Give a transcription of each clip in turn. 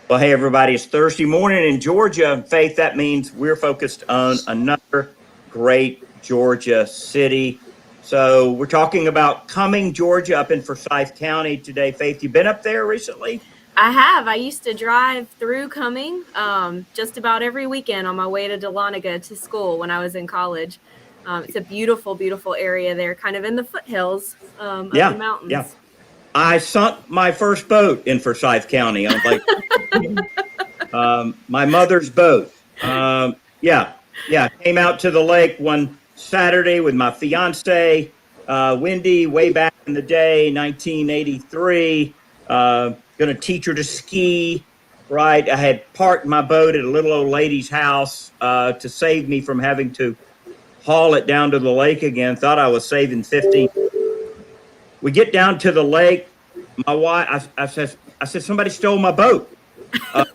Well, hey, everybody, it's Thursday morning in Georgia. Faith, that means we're focused on another great Georgia city. So we're talking about Cumming, Georgia, up in Forsyth County today. Faith, you been up there recently? I have. I used to drive through Cumming just about every weekend on my way to Dahlonega to school when I was in college. It's a beautiful, beautiful area there, kind of in the foothills of the Yeah, yeah. mountains. I sunk my first boat in Forsyth County on Lake. My mother's boat. Yeah, yeah. Came out to the lake one Saturday with my fiance, Wendy, way back in the day, 1983. Going to teach her to ski. Right. I had parked my boat at a little old lady's house to save me from having to haul it down to the lake again. Thought I was saving 15. We get down to the lake. My wife, I said, somebody stole my boat. Uh,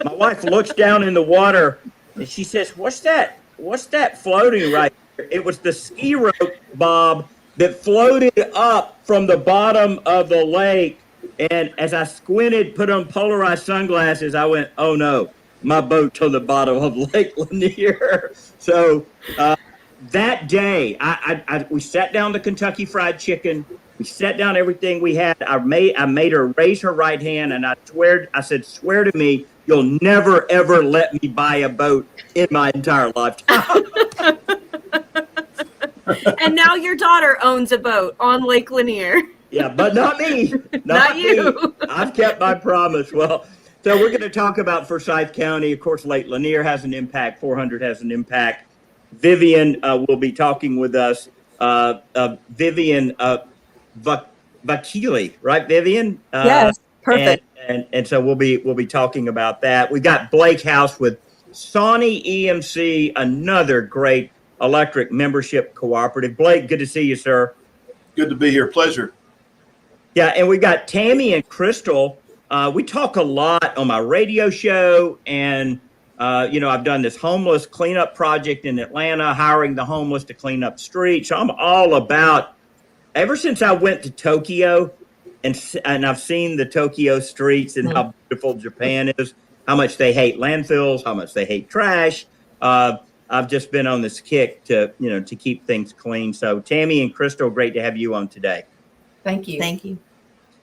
my wife looks down in the water and she says, "What's that? What's that floating right there?" It was the ski rope, Bob, that floated up from the bottom of the lake. And as I squinted, put on polarized sunglasses, I went, "Oh no, my boat's on the bottom of Lake Lanier." So that day, we sat down the Kentucky Fried Chicken. We set down everything we had. I made her raise her right hand, and I said, "Swear to me, you'll never ever let me buy a boat in my entire lifetime." And now your daughter owns a boat on Lake Lanier. Yeah, but not me. Not you. I've kept my promise. Well, so we're going to talk about Forsyth County. Of course, Lake Lanier has an impact. 400 has an impact. Vivian will be talking with us. Vivian Vakili, right, Vivian? Yes, perfect. And so we'll be talking about that. We've got Blake House with Sawney EMC, another great electric membership cooperative. Blake, good to see you, sir. Good to be here. Pleasure. Yeah, and we've got Tammy and Crystal. We talk a lot on my radio show, and I've done this homeless cleanup project in Atlanta, hiring the homeless to clean up streets. So I'm all about. Ever since I went to Tokyo, and I've seen the Tokyo streets and how beautiful Japan is, how much they hate landfills, how much they hate trash. I've just been on this kick to keep things clean. So Tammy and Crystal, great to have you on today. Thank you. Thank you.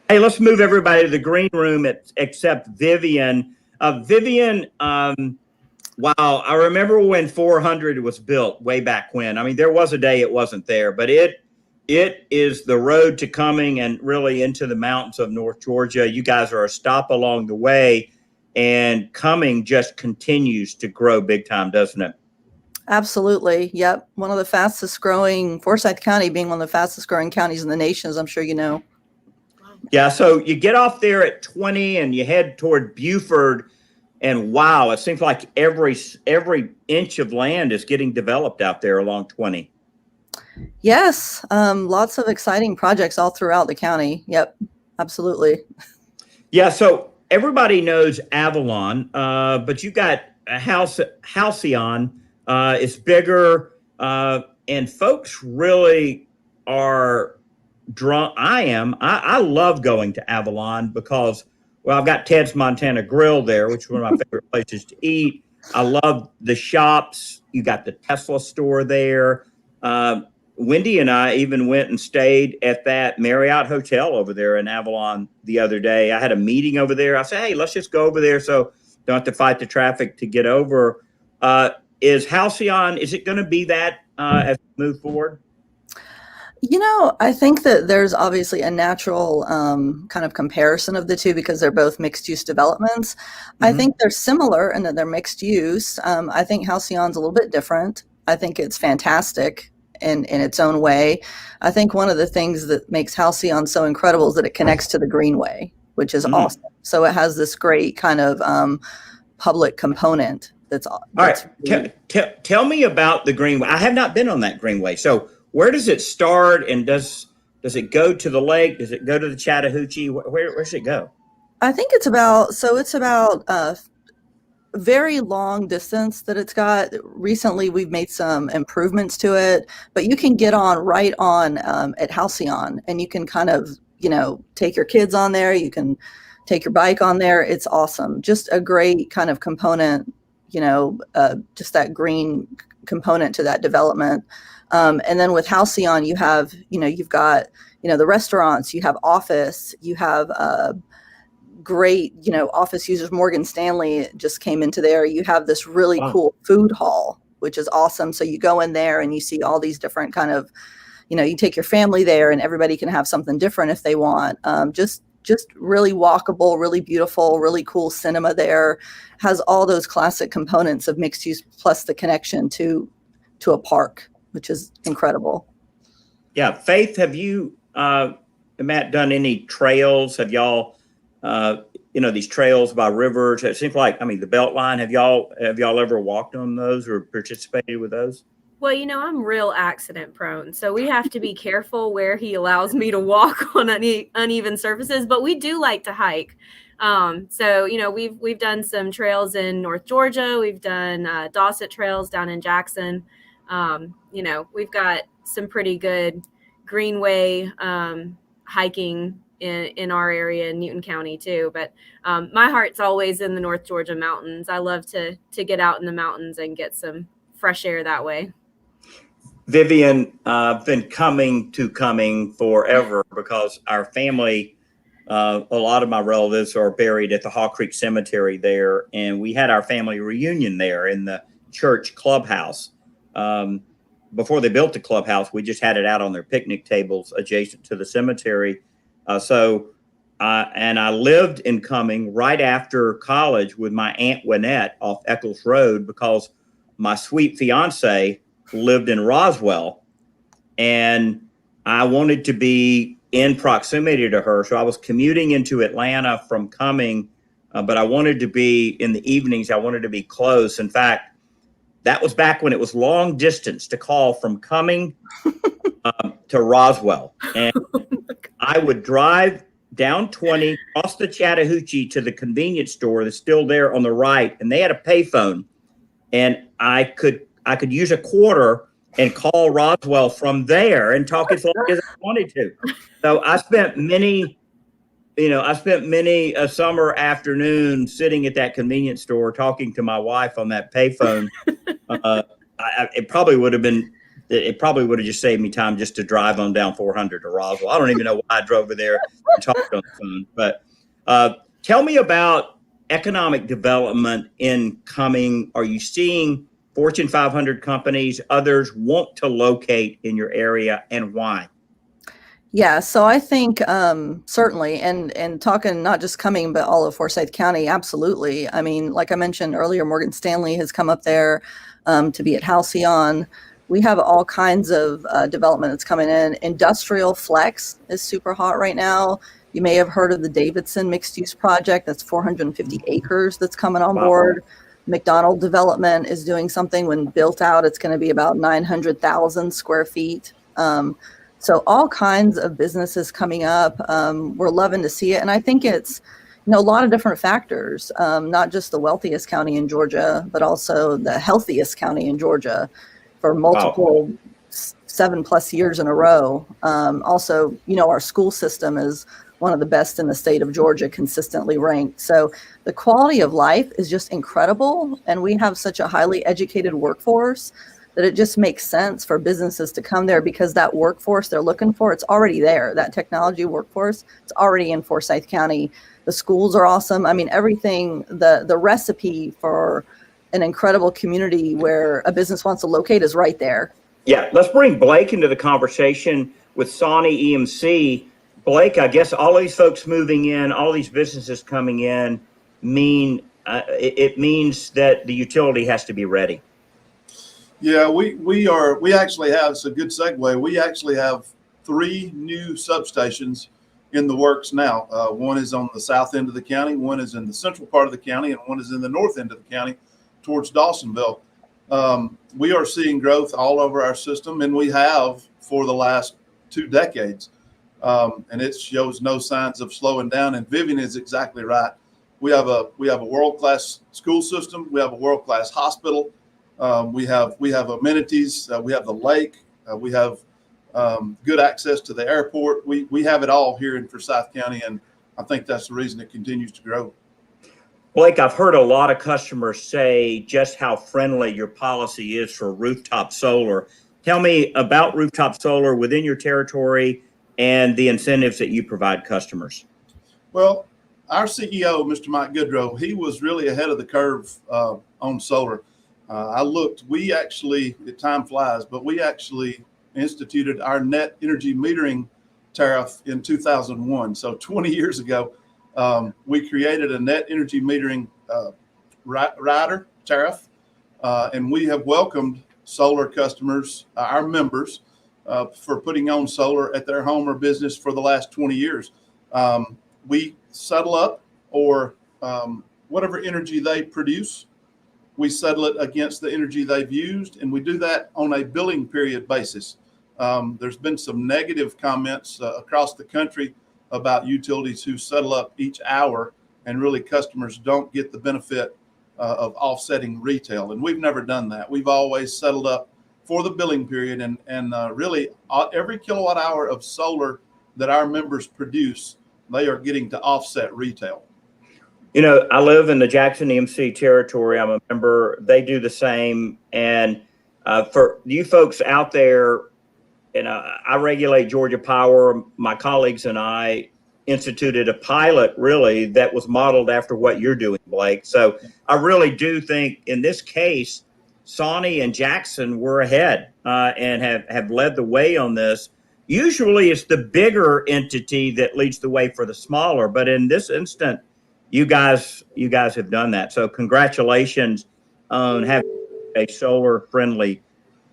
Hey, let's move everybody to the green room except Vivian. Vivian, wow, I remember when 400 was built way back when. I mean, there was a day it wasn't there, but it is the road to Cumming and really into the mountains of North Georgia. You guys are a stop along the way, and Cumming just continues to grow big time, doesn't it? Absolutely. Yep. One of the fastest growing, Forsyth County being one of the fastest growing counties in the nation, as I'm sure you know. Yeah. So you get off there at 20 and you head toward Buford, and wow, it seems like every inch of land is getting developed out there along 20. Yes. Lots of exciting projects all throughout the county. Yep. Absolutely. Yeah. So everybody knows Avalon, but you got a Halcyon. It's bigger, and folks really are drawn. I love going to Avalon because, well, I've got Ted's Montana Grill there, which is one of my favorite places to eat. I love the shops. You got the Tesla store there. Wendy and I even went and stayed at that Marriott hotel over there in Avalon the other day. I had a meeting over there. I said, "Hey, let's just go over there so don't have to fight the traffic to get over." Is Halcyon, is it going to be that as we move forward? I think that there's obviously a natural kind of comparison of the two because they're both mixed use developments. I think they're similar in that they're mixed use. I think Halcyon's a little bit different. I think it's fantastic in its own way. I think one of the things that makes Halcyon so incredible is that it connects to the Greenway, which is awesome. So it has this great kind of public component. All right. Really... Tell me about the Greenway. I have not been on that Greenway. So where does it start, and does it go to the lake? Does it go to the Chattahoochee? Where does it go? I think it's about very long distance that it's got. Recently, we've made some improvements to it, but you can get right on at Halcyon, and you can kind of, take your kids on there. You can take your bike on there. It's awesome. Just a great kind of component, just that green component to that development. And then with Halcyon, you have, you've got, the restaurants, you have office, you have great, office users. Morgan Stanley just came into there. You have this really cool food hall, which is awesome. So you go in there and you see all these different kind of, you take your family there and everybody can have something different if they want. Just really walkable, really beautiful, really cool cinema there. Has all those classic components of mixed use plus the connection to a park, which is incredible. Yeah. Faith, have you, Matt, done any trails? Have y'all, these trails by rivers? It seems like, the Beltline, have y'all ever walked on those or participated with those? Well, I'm real accident prone, so we have to be careful where he allows me to walk on uneven surfaces, but we do like to hike. So, we've done some trails in North Georgia. We've done Dawson trails down in Jackson. We've got some pretty good greenway hiking in our area in Newton County too. But my heart's always in the North Georgia mountains. I love to get out in the mountains and get some fresh air that way. Vivian, I've been coming to Cumming forever because our family, a lot of my relatives are buried at the Haw Creek Cemetery there. And we had our family reunion there in the church clubhouse. Before they built the clubhouse, we just had it out on their picnic tables adjacent to the cemetery. And I lived in Cumming right after college with my Aunt Wynette off Eccles Road because my sweet fiance lived in Roswell and I wanted to be in proximity to her. So I was commuting into Atlanta from Cumming, but I wanted to be in the evenings. I wanted to be close. In fact, that was back when it was long distance to call from Cumming to Roswell. And I would drive down 20, cross the Chattahoochee to the convenience store that's still there on the right. And they had a payphone and I could use a quarter and call Roswell from there and talk as long as I wanted to. So I spent many a summer afternoon sitting at that convenience store talking to my wife on that payphone. It probably would have just saved me time just to drive on down 400 to Roswell. I don't even know why I drove over there and talked on the phone. But tell me about economic development in Cumming. Are you seeing Fortune 500 companies, others want to locate in your area, and why? Yeah, so I think certainly, and talking not just Cumming, but all of Forsyth County, absolutely. Like I mentioned earlier, Morgan Stanley has come up there to be at Halcyon. We have all kinds of development that's coming in. Industrial flex is super hot right now. You may have heard of the Davidson mixed use project. That's 450 acres that's coming on board. McDonald development is doing something. When built out, it's going to be about 900,000 square feet. So all kinds of businesses coming up. We're loving to see it. And I think it's, a lot of different factors, not just the wealthiest county in Georgia, but also the healthiest county in Georgia for multiple 7+ years in a row. Also, our school system is one of the best in the state of Georgia, consistently ranked. So the quality of life is just incredible. And we have such a highly educated workforce that it just makes sense for businesses to come there because that workforce they're looking for, it's already there. That technology workforce, it's already in Forsyth County. The schools are awesome. Everything, the recipe for an incredible community where a business wants to locate is right there. Yeah, let's bring Blake into the conversation with Sawney EMC. Blake, I guess all these folks moving in, all these businesses coming in it means that the utility has to be ready. Yeah, we actually have, it's a good segue. We actually have 3 new substations in the works now. One is on the south end of the county, one is in the central part of the county, and one is in the north end of the county towards Dawsonville. We are seeing growth all over our system, and we have for the last 2 decades. And it shows no signs of slowing down. And Vivian is exactly right. We have a world-class school system. We have a world-class hospital. We have amenities. We have the lake. We have good access to the airport. We have it all here in Forsyth County, and I think that's the reason it continues to grow. Blake, I've heard a lot of customers say just how friendly your policy is for rooftop solar. Tell me about rooftop solar within your territory and the incentives that you provide customers. Well, our CEO, Mr. Mike Goodrow, he was really ahead of the curve on solar. I looked, we actually, time flies, but we actually instituted our net energy metering tariff in 2001. So 20 years ago, we created a net energy metering rider tariff, and we have welcomed solar customers, our members, for putting on solar at their home or business for the last 20 years. We settle up or whatever energy they produce, we settle it against the energy they've used, and we do that on a billing period basis. There's been some negative comments across the country about utilities who settle up each hour, and really customers don't get the benefit of offsetting retail. And we've never done that. We've always settled up for the billing period, and really every kilowatt hour of solar that our members produce, they are getting to offset retail. You know, I live in the Jackson EMC territory. I'm a member. They do the same. And for you folks out there, and I regulate Georgia Power. My colleagues and I instituted a pilot really that was modeled after what you're doing, Blake. So I really do think in this case, Sawney and Jackson were ahead and have led the way on this. Usually it's the bigger entity that leads the way for the smaller, but in this instant, you guys have done that. So congratulations on having a solar friendly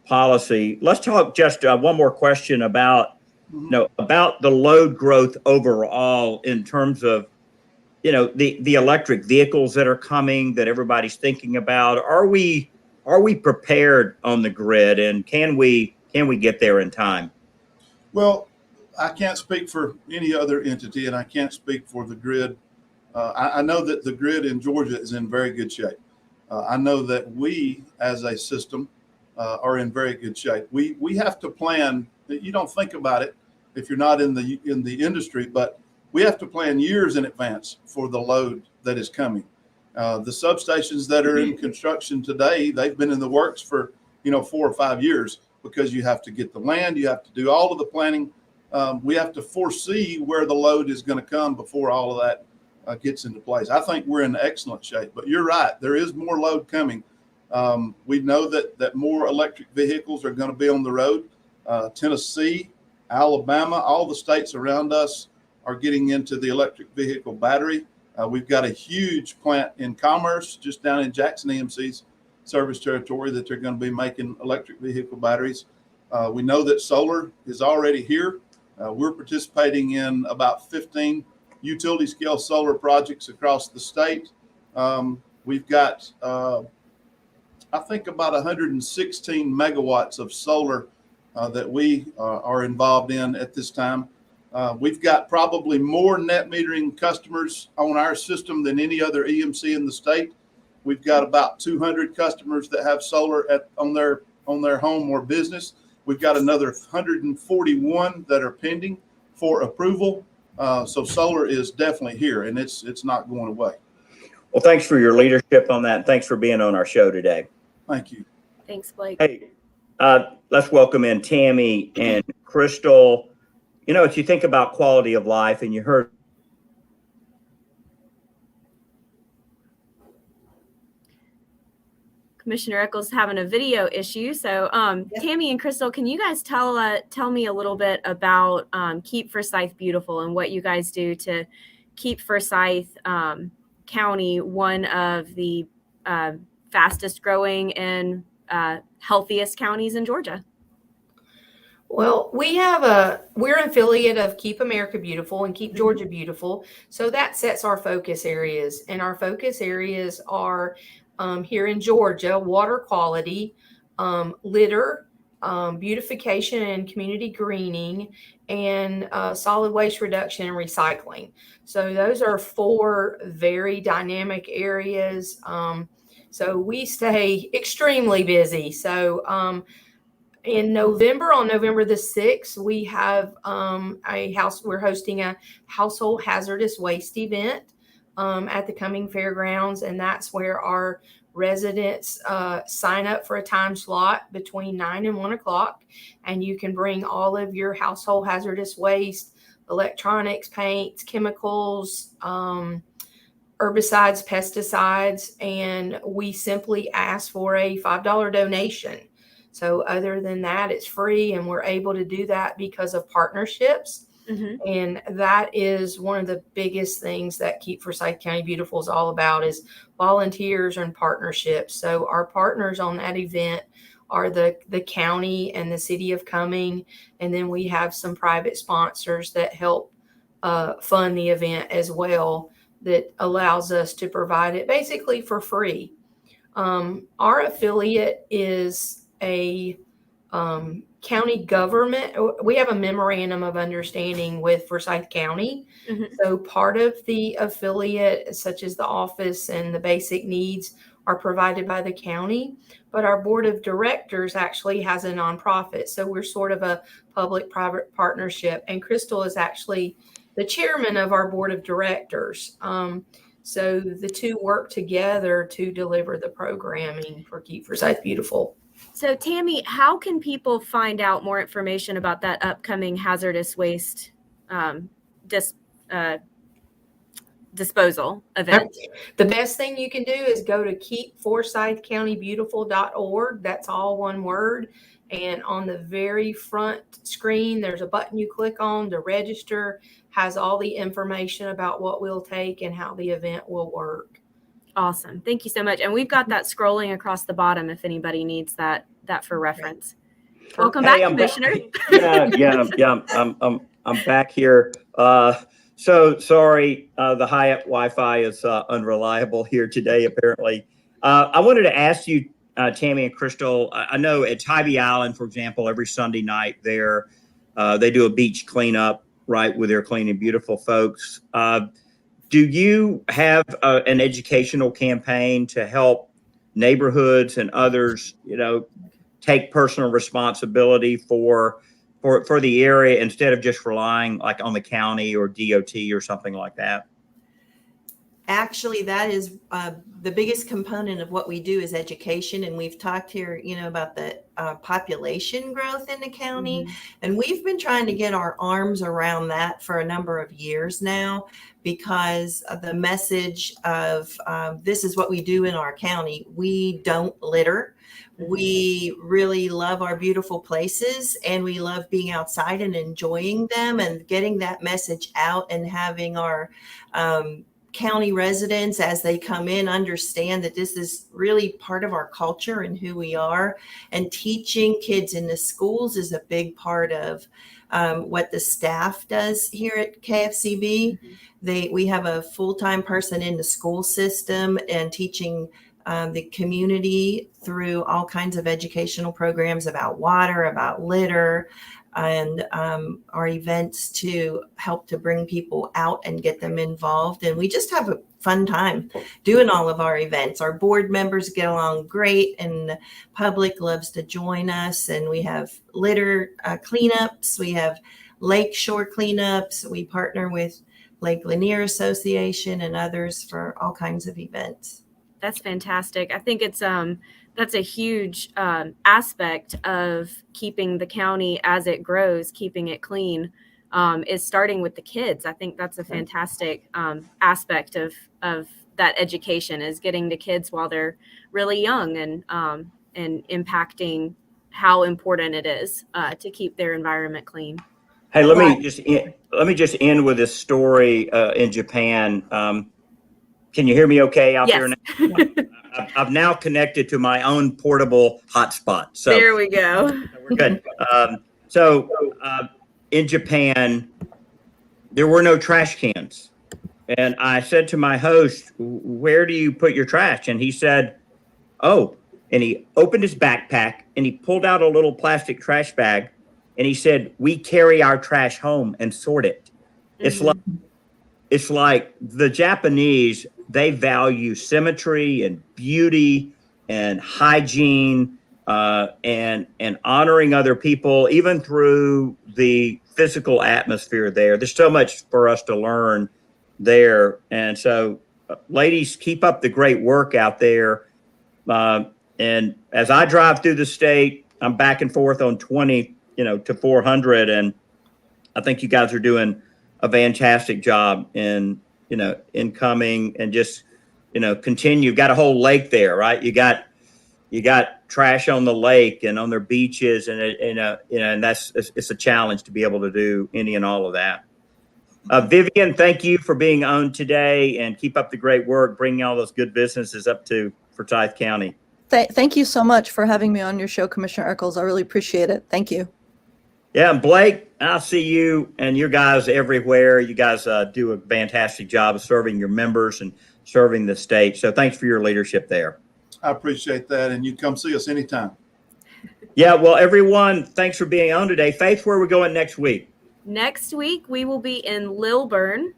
policy. Let's talk just one more question about about the load growth overall in terms of the electric vehicles that are coming that everybody's thinking about. Are we prepared on the grid, and can we get there in time? Well, I can't speak for any other entity, and I can't speak for the grid. I know that the grid in Georgia is in very good shape. I know that we, as a system, are in very good shape. We have to plan. You don't think about it if you're not in the industry, but we have to plan years in advance for the load that is coming. The substations that are in construction today, they've been in the works for 4 or 5 years, because you have to get the land, you have to do all of the planning. We have to foresee where the load is going to come before all of that gets into place. I think we're in excellent shape, but you're right. There is more load coming. We know that more electric vehicles are going to be on the road. Tennessee, Alabama, all the states around us are getting into the electric vehicle battery. We've got a huge plant in Commerce, just down in Jackson EMC's service territory, that they're going to be making electric vehicle batteries. We know that solar is already here. We're participating in about 15 utility scale solar projects across the state. We've got, I think, about 116 megawatts of solar that we are involved in at this time. We've got probably more net metering customers on our system than any other EMC in the state. We've got about 200 customers that have solar on their home or business. We've got another 141 that are pending for approval. So solar is definitely here, and it's not going away. Well, thanks for your leadership on that. Thanks for being on our show today. Thank you. Thanks, Blake. Hey, let's welcome in Tammy and Crystal. If you think about quality of life, and you heard Commissioner Eccles having a video issue. So Tammy and Crystal, can you guys tell me a little bit about Keep Forsyth Beautiful and what you guys do to keep Forsyth County one of the fastest growing and healthiest counties in Georgia? Well, we're an affiliate of Keep America Beautiful and Keep Georgia Beautiful. So that sets our focus areas, and our focus areas are here in Georgia: water quality, litter, beautification and community greening, and solid waste reduction and recycling. So those are 4 very dynamic areas. So we stay extremely busy. So in November, on November the 6th, we have we're hosting a household hazardous waste event at the Cumming Fairgrounds. And that's where our residents sign up for a time slot between 9 and 1 o'clock. And you can bring all of your household hazardous waste, electronics, paints, chemicals, herbicides, pesticides, and we simply ask for a $5 donation. So other than that, it's free, and we're able to do that because of partnerships. Mm-hmm. And that is one of the biggest things that Keep Forsyth County Beautiful is all about, is volunteers and partnerships. So our partners on that event are the county and the city of Cumming. And then we have some private sponsors that help fund the event as well, that allows us to provide it basically for free. Our affiliate is a county government. We have a memorandum of understanding with Forsyth County. Mm-hmm. So part of the affiliate, such as the office and the basic needs, are provided by the county, but our board of directors actually has a nonprofit. So we're sort of a public-private partnership, and Crystal is actually the chairman of our board of directors. So the two work together to deliver the programming for Keep Forsyth Beautiful. So Tammy, how can people find out more information about that upcoming hazardous waste disposal event? The best thing you can do is go to keepforsythcountybeautiful.org. That's all one word. And on the very front screen, there's a button you click on to register, has all the information about what we'll take and how the event will work. Awesome. Thank you so much. And we've got that scrolling across the bottom if anybody needs that for reference. Welcome back, Commissioner. Yeah. I'm back here. So sorry, the Hyatt Wi-Fi is unreliable here today, apparently. I wanted to ask you, Tammy and Crystal, I know at Tybee Island, for example, every Sunday night there, they do a beach cleanup, right, with their Clean and Beautiful folks. Do you have an educational campaign to help neighborhoods and others, take personal responsibility for the area instead of just relying like on the county or DOT or something like that? Actually, that is the biggest component of what we do is education. And we've talked here, about the population growth in the county. Mm-hmm. And we've been trying to get our arms around that for a number of years now, because of the message of this is what we do in our county. We don't litter. We really love our beautiful places, and we love being outside and enjoying them, and getting that message out, and having our county residents, as they come in, understand that this is really part of our culture and who we are. And teaching kids in the schools is a big part of what the staff does here at KFCB. We have a full-time person in the school system and teaching the community through all kinds of educational programs about water, about litter, and our events to help to bring people out and get them involved. And we just have a fun time doing all of our events. Our board members get along great, and the public loves to join us. And we have litter cleanups. We have lakeshore cleanups. We partner with Lake Lanier Association and others for all kinds of events. That's fantastic. I think it's that's a huge aspect of keeping the county as it grows, keeping it clean, is starting with the kids. I think that's a fantastic aspect of that education, is getting to kids while they're really young, and impacting how important it is to keep their environment clean. Hey, let me just end with this story in Japan. Can you hear me okay out there now? I've now connected to my own portable hotspot. So there we go. We're good. In Japan, there were no trash cans. And I said to my host, "Where do you put your trash?" And he said, "Oh," and he opened his backpack and he pulled out a little plastic trash bag, and he said, "We carry our trash home and sort it." Mm-hmm. It's like the Japanese, they value symmetry and beauty and hygiene and honoring other people, even through the physical atmosphere there. There's so much for us to learn there. And so, ladies, keep up the great work out there. And as I drive through the state, I'm back and forth on 20, to 400. And I think you guys are doing a fantastic job in Cumming, and just, continue. You've got a whole lake there, right? You got trash on the lake and on their beaches, and and it's a challenge to be able to do any and all of that. Vivian, thank you for being on today, and keep up the great work, bringing all those good businesses up to Forsyth County. Thank you so much for having me on your show, Commissioner Eccles. I really appreciate it. Thank you. Yeah, and Blake, I'll see you and your guys everywhere. You guys do a fantastic job of serving your members and serving the state. So thanks for your leadership there. I appreciate that. And you come see us anytime. Yeah, well, everyone, thanks for being on today. Faith, where are we going next week? Next week, we will be in Lilburn.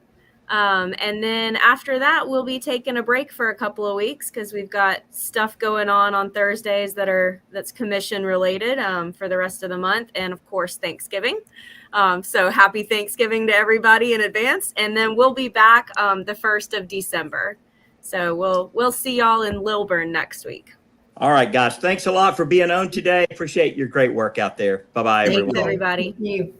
And then after that, we'll be taking a break for a couple of weeks because we've got stuff going on Thursdays that's commission related for the rest of the month. And of course, Thanksgiving. So happy Thanksgiving to everybody in advance. And then we'll be back the 1st of December. So we'll see y'all in Lilburn next week. All right, guys. Thanks a lot for being on today. Appreciate your great work out there. Bye-bye, everyone. Thanks, everybody. Thank you.